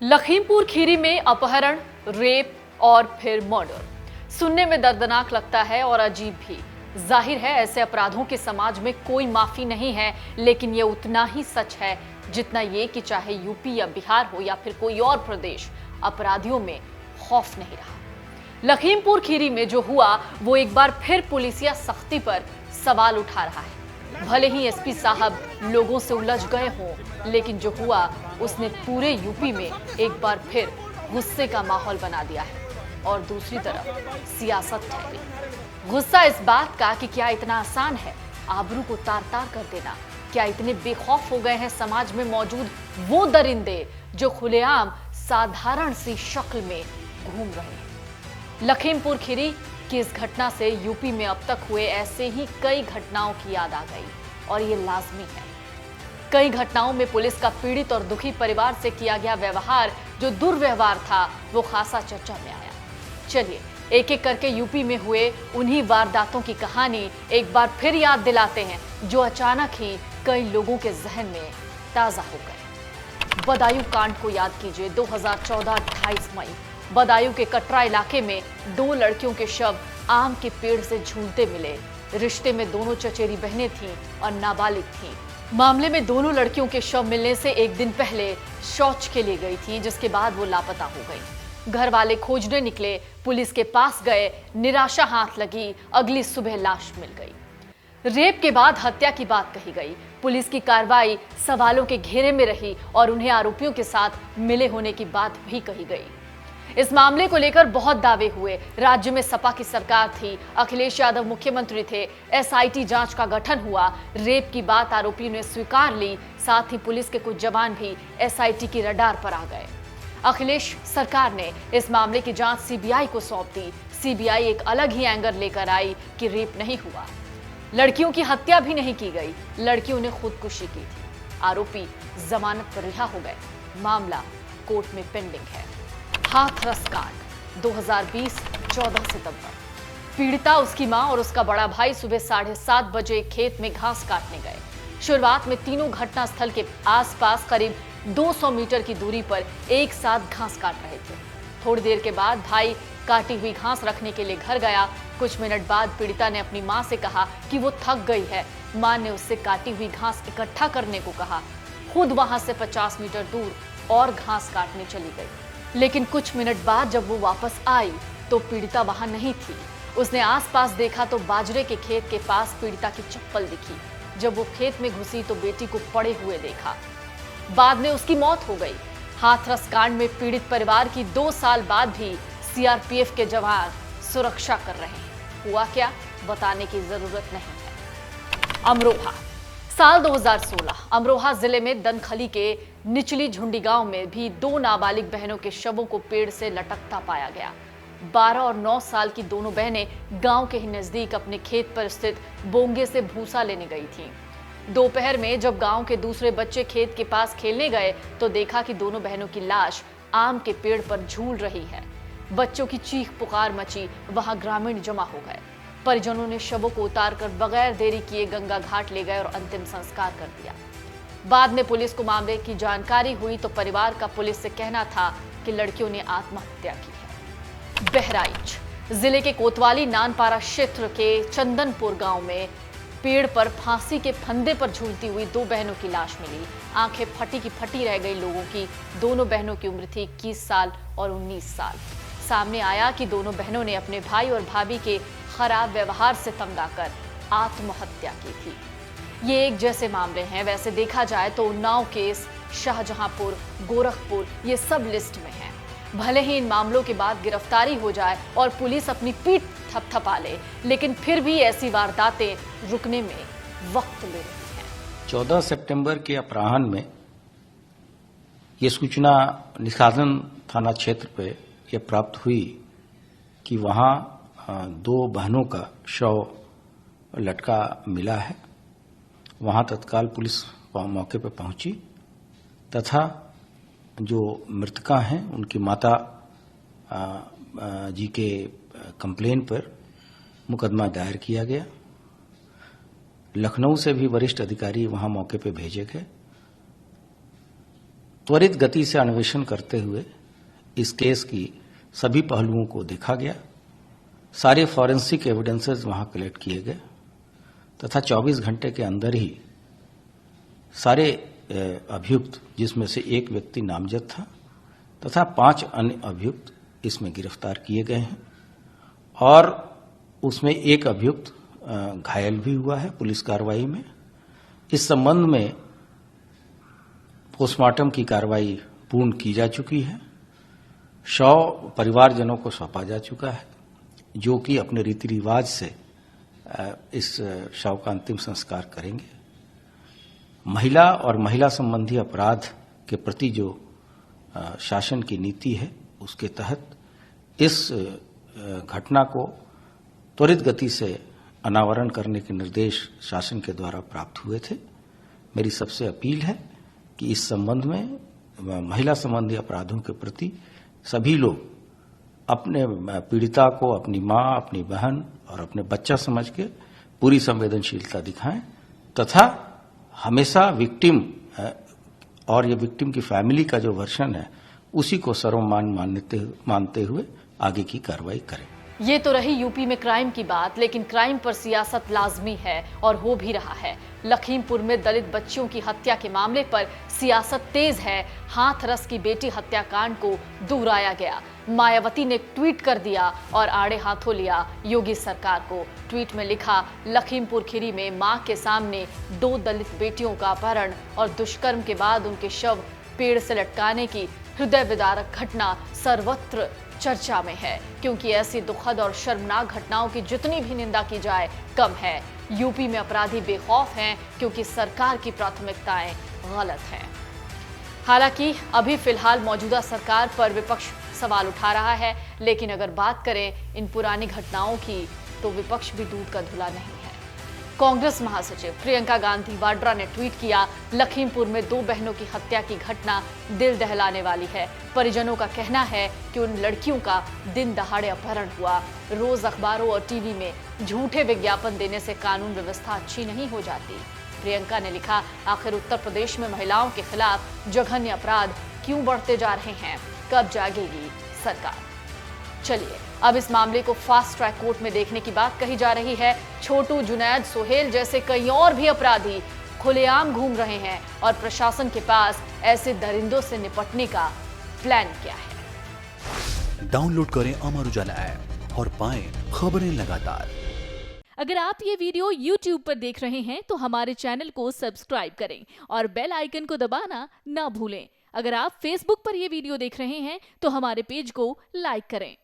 लखीमपुर खीरी में अपहरण, रेप और फिर मर्डर सुनने में दर्दनाक लगता है और अजीब भी। जाहिर है ऐसे अपराधों के समाज में कोई माफी नहीं है, लेकिन ये उतना ही सच है जितना ये कि चाहे यूपी या बिहार हो या फिर कोई और प्रदेश, अपराधियों में खौफ नहीं रहा। लखीमपुर खीरी में जो हुआ वो एक बार फिर पुलिसिया सख्ती पर सवाल उठा रहा है। भले ही एसपी साहब लोगों से उलझ गए हों, लेकिन जो हुआ उसने पूरे यूपी में एक बार फिर गुस्से का माहौल बना दिया है और दूसरी तरफ सियासत ठहरी। गुस्सा इस बात का कि क्या इतना आसान है आबरू को तार तार कर देना? क्या इतने बेखौफ हो गए हैं समाज में मौजूद वो दरिंदे जो खुलेआम साधारण सी शक्ल में घूम रहे हैं? लखीमपुर खीरी की इस घटना से यूपी में अब तक हुए ऐसे ही कई घटनाओं की याद आ गई और ये लाजमी है। कई घटनाओं में पुलिस का पीड़ित और दुखी परिवार से किया गया व्यवहार, जो दुर्व्यवहार था, वो खासा चर्चा में आया। चलिए एक एक करके यूपी में हुए उन्हीं वारदातों की कहानी एक बार फिर याद दिलाते हैं, जो अचानक ही कई लोगों के जहन में ताजा हो गए। बदायूं कांड को याद कीजिए। 2014 28 मई बदायूं के कटरा इलाके में 2 लड़कियों के शव आम के पेड़ से झूलते मिले। रिश्ते में दोनों चचेरी बहनें थीं और नाबालिग थीं। मामले में दोनों लड़कियों के शव मिलने से एक दिन पहले शौच के लिए गई थी, जिसके बाद वो लापता हो गई। घर वाले खोजने निकले, पुलिस के पास गए, निराशा हाथ लगी, अगली सुबह लाश मिल गई। रेप के बाद हत्या की बात कही गई। पुलिस की कार्रवाई सवालों के घेरे में रही और उन्हें आरोपियों के साथ मिले होने की बात भी कही गई। इस मामले को लेकर बहुत दावे हुए। राज्य में सपा की सरकार थी, अखिलेश यादव मुख्यमंत्री थे, एसआईटी जांच का गठन हुआ। रेप की बात आरोपियों ने स्वीकार ली, साथ ही पुलिस के कुछ जवान भी एसआईटी की रडार पर आ गए। अखिलेश सरकार ने इस मामले की जांच सीबीआई को सौंप दी। सीबीआई एक अलग ही एंगर लेकर आई कि रेप नहीं हुआ, लड़कियों की हत्या भी नहीं की गई, लड़कियों ने खुदकुशी की थी। आरोपी जमानत पर रिहा हो गए। मामला कोर्ट में पेंडिंग है। हाथरस कांड 2020 14 सितंबर। पीड़िता, उसकी मां और उसका बड़ा भाई सुबह 7:30 बजे खेत में घास काटने गए। शुरुआत में तीनों घटना स्थल के आसपास करीब 200 मीटर की दूरी पर एक साथ घास काट रहे थे। थोड़ी देर के बाद भाई काटी हुई घास रखने के लिए घर गया। कुछ मिनट बाद पीड़िता ने अपनी मां से कहा कि वो थक गई है। मां ने उससे काटी हुई घास इकट्ठा करने को कहा। खुद वहां से 50 मीटर दूर और घास काटने चली गई। लेकिन कुछ मिनट बाद जब वो वापस आई तो पीड़िता वहां नहीं थी। उसने आसपास देखा तो बाजरे के खेत के पास पीड़िता की चप्पल दिखी। जब वो खेत में घुसी तो बेटी को पड़े हुए देखा। बाद में उसकी मौत हो गई। हाथरस कांड में पीड़ित परिवार की 2 साल बाद भी सीआरपीएफ के जवान सुरक्षा कर रहे हैं। हुआ क्या, बताने की जरूरत नहीं है। अमरोहा, साल 2016 अमरोहा जिले में दनखली के निचली झुंडी गांव में भी 2 नाबालिग बहनों के शवों को पेड़ से लटकता पाया गया। 12 और 9 साल की दोनों बहनें गांव के ही नजदीक अपने खेत पर स्थित बोंगे से भूसा लेने गई थीं। दोपहर में जब गांव के दूसरे बच्चे खेत के पास खेलने गए तो देखा कि दोनों बहनों की लाश आम के पेड़ पर झूल रही है। बच्चों की चीख पुकार मची, वहां ग्रामीण जमा हो गए। परिजनों ने शवों को उतारकर बगैर देरी किए गंगा घाट ले गए और अंतिम संस्कार कर दिया। बाद में पुलिस को मामले की जानकारी हुई तो परिवार का पुलिस से कहना था कि लड़कियों ने आत्महत्या की है। बहराइच जिले के कोतवाली नानपारा क्षेत्र के चंदनपुर गांव में पेड़ पर फांसी के फंदे पर झूलती हुई 2 बहनों की लाश मिली। आंखें फटी की फटी रह गई लोगों की। दोनों बहनों की उम्र थी 21 साल और 19 साल। सामने आया कि दोनों बहनों ने अपने भाई और भाभी के खराब व्यवहार से तंग आकर आत्महत्या की थी। ये एक जैसे मामले हैं। वैसे देखा जाए तो उन्नाव केस, शाहजहांपुर, गोरखपुर, ये सब लिस्ट में हैं। भले ही इन मामलों के बाद गिरफ्तारी हो जाए और पुलिस अपनी पीठ थपथपा ले, लेकिन फिर भी ऐसी वारदातें रुकने में वक्त ले रही हैं। 14 सितंबर के अपराह्न में ये सूचना निष्कासन थाना क्षेत्र पे ये प्राप्त हुई कि वहां 2 बहनों का शव लटका मिला है। वहां तत्काल पुलिस मौके पर पहुंची तथा जो मृतका हैं उनकी माता जी के कंप्लेन पर मुकदमा दायर किया गया। लखनऊ से भी वरिष्ठ अधिकारी वहां मौके पर भेजे गए। त्वरित गति से अन्वेषण करते हुए इस केस की सभी पहलुओं को देखा गया। सारे फॉरेंसिक एविडेंसेस वहां कलेक्ट किए गए तथा 24 घंटे के अंदर ही सारे अभियुक्त, जिसमें से एक व्यक्ति नामजद था तथा 5 अन्य अभियुक्त इसमें गिरफ्तार किए गए हैं और उसमें एक अभियुक्त घायल भी हुआ है पुलिस कार्रवाई में। इस संबंध में पोस्टमार्टम की कार्रवाई पूर्ण की जा चुकी है। शव परिवारजनों को सौंपा जा चुका है, जो कि अपने रीति रिवाज से इस शव का अंतिम संस्कार करेंगे। महिला और महिला संबंधी अपराध के प्रति जो शासन की नीति है, उसके तहत इस घटना को त्वरित गति से अनावरण करने के निर्देश शासन के द्वारा प्राप्त हुए थे। मेरी सबसे अपील है कि इस संबंध में महिला संबंधी अपराधों के प्रति सभी लोग अपने पीड़िता को अपनी मां, अपनी बहन और अपने बच्चा समझ के पूरी संवेदनशीलता दिखाएं तथा हमेशा विक्टिम और ये विक्टिम की फैमिली का जो वर्षन है उसी को सर्वमान्य मानते हुए आगे की कार्रवाई करें। ये तो रही यूपी में क्राइम की बात, लेकिन क्राइम पर सियासत लाजमी है और हो भी रहा है। लखीमपुर में दलित बच्चियों की हत्या के मामले पर सियासत तेज है। हाथरस की बेटी हत्याकांड को दोहराया गया। मायावती ने ट्वीट कर दिया और आड़े हाथों लिया योगी सरकार को। ट्वीट में लिखा, लखीमपुर खीरी में मां के सामने 2 दलित बेटियों का अपहरण और दुष्कर्म के बाद उनके शव पेड़ से लटकाने की हृदय विदारक घटना सर्वत्र चर्चा में है, क्योंकि ऐसी दुखद और शर्मनाक घटनाओं की जितनी भी निंदा की जाए कम है। यूपी में अपराधी बेखौफ हैं क्योंकि सरकार की प्राथमिकताएं गलत हैं। हालांकि अभी फिलहाल मौजूदा सरकार पर विपक्ष सवाल उठा रहा है, लेकिन अगर बात करें इन पुरानी घटनाओं की तो विपक्ष भी दूध का धुला नहीं है। कांग्रेस महासचिव प्रियंका गांधी वाड्रा ने ट्वीट किया, लखीमपुर में 2 बहनों की हत्या की घटना दिल दहलाने वाली है। परिजनों का कहना है कि उन लड़कियों का दिन दहाड़े अपहरण हुआ। रोज अखबारों और टीवी में झूठे विज्ञापन देने से कानून व्यवस्था अच्छी नहीं हो जाती। प्रियंका ने लिखा, आखिर उत्तर प्रदेश में महिलाओं के खिलाफ जघन्य अपराध क्यों बढ़ते जा रहे हैं? कब जागेगी सरकार? चलिए अब इस मामले को फास्ट ट्रैक कोर्ट में देखने की बात कही जा रही है। छोटू, जुनैद, सोहेल जैसे कई और भी अपराधी खुलेआम घूम रहे हैं और प्रशासन के पास ऐसे दरिंदों से निपटने का प्लान क्या है? डाउनलोड करें अमर उजाला ऐप और पाएं खबरें लगातार। अगर आप ये वीडियो YouTube पर देख रहे हैं तो हमारे चैनल को सब्सक्राइब करें और बेल आइकन को दबाना ना भूलें। अगर आप Facebook पर ये वीडियो देख रहे हैं तो हमारे पेज को लाइक करें।